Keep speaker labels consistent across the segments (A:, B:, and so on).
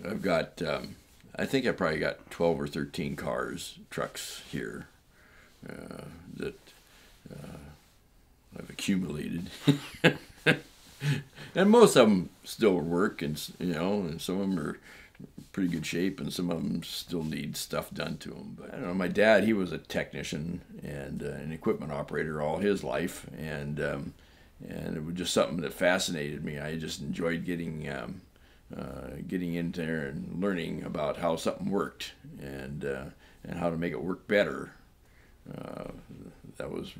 A: I've got, I think I probably got 12 or 13 trucks here that I've accumulated. And most of them still work, and and some of them are pretty good shape, and some of them still need stuff done to them. But I don't know. My dad, he was a technician and an equipment operator all his life, and it was just something that fascinated me. I just enjoyed getting in there and learning about how something worked and how to make it work better. That was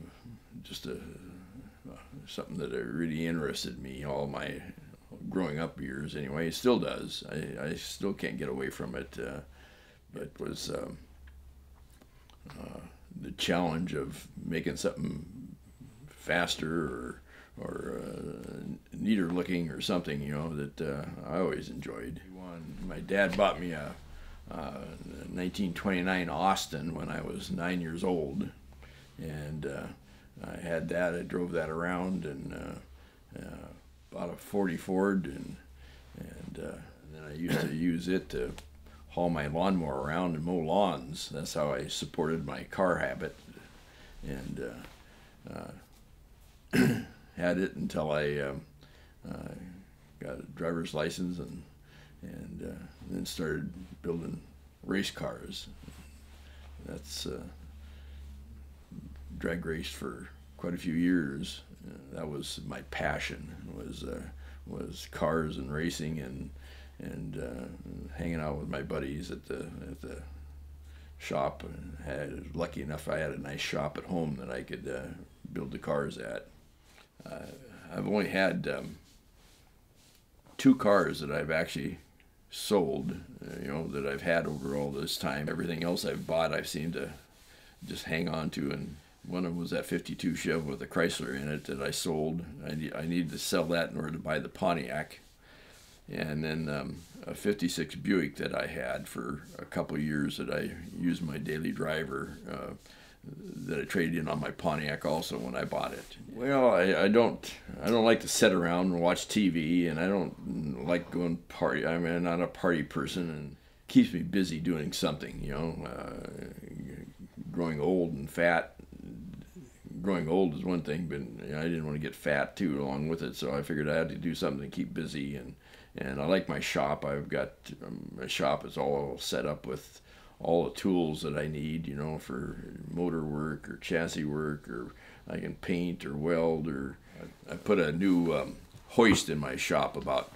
A: just something that really interested me all my growing up years. Anyway, it still does. I still can't get away from it. But it was the challenge of making something faster or neater looking or something, that I always enjoyed. My dad bought me a 1929 Austin when I was 9 years old, and I had that. I drove that around and bought a 40 Ford, and then I used to use it to haul my lawnmower around and mow lawns. That's how I supported my car habit, and had it until I got a driver's license and then started building race cars. That's drag raced for quite a few years. That was my passion. Was cars and racing and hanging out with my buddies at the shop. And lucky enough I had a nice shop at home that I could build the cars at. I've only had 2 cars that I've actually sold, that I've had over all this time. Everything else I've bought, I've seemed to just hang on to, and one of them was that 52 Chev with a Chrysler in it that I sold. I needed to sell that in order to buy the Pontiac. And then a 56 Buick that I had for a couple of years that I used my daily driver, that I traded in on my Pontiac also when I bought it. Well, I don't like to sit around and watch TV, and I don't like going party. I mean, I'm not a party person, and it keeps me busy doing something. Growing old and fat. Growing old is one thing, but I didn't want to get fat too along with it, so I figured I had to do something to keep busy. And I like my shop. I've got my shop is all set up with all the tools that I need, for motor work or chassis work, or I can paint or weld, or I put a new hoist in my shop about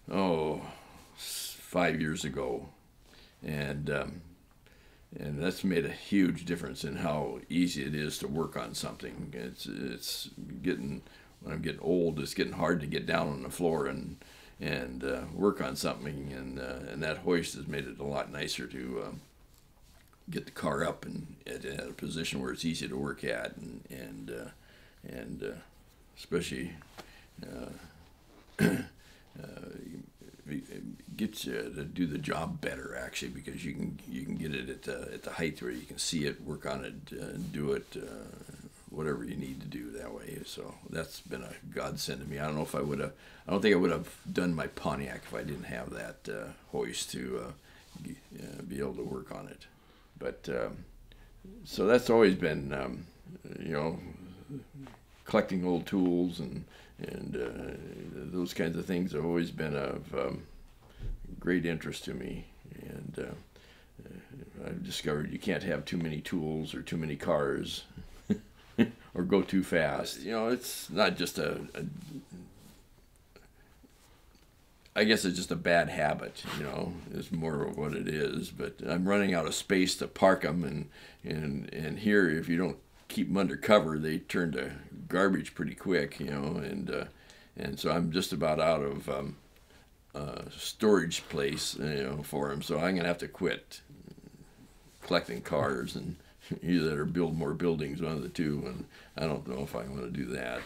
A: 5 years ago, and that's made a huge difference in how easy it is to work on something. It's getting, when I'm getting old, it's getting hard to get down on the floor and work on something, and that hoist has made it a lot nicer to get the car up and at a position where it's easy to work at, and especially it gets you to do the job better, actually, because you can get it at the height where you can see it, work on it, do it, whatever you need to do that way. So that's been a godsend to me. I don't think I would have done my Pontiac if I didn't have that hoist to be able to work on it. But so that's always been, collecting old tools and those kinds of things have always been of great interest to me. And I've discovered you can't have too many tools or too many cars or go too fast. It's not just I guess it's just a bad habit, it's more of what it is. But I'm running out of space to park them, and here, if you don't keep them under cover, they turn to garbage pretty quick, and so I'm just about out of storage place, for them. So I'm gonna have to quit collecting cars and either or build more buildings, one of the two, and I don't know if I want to do that.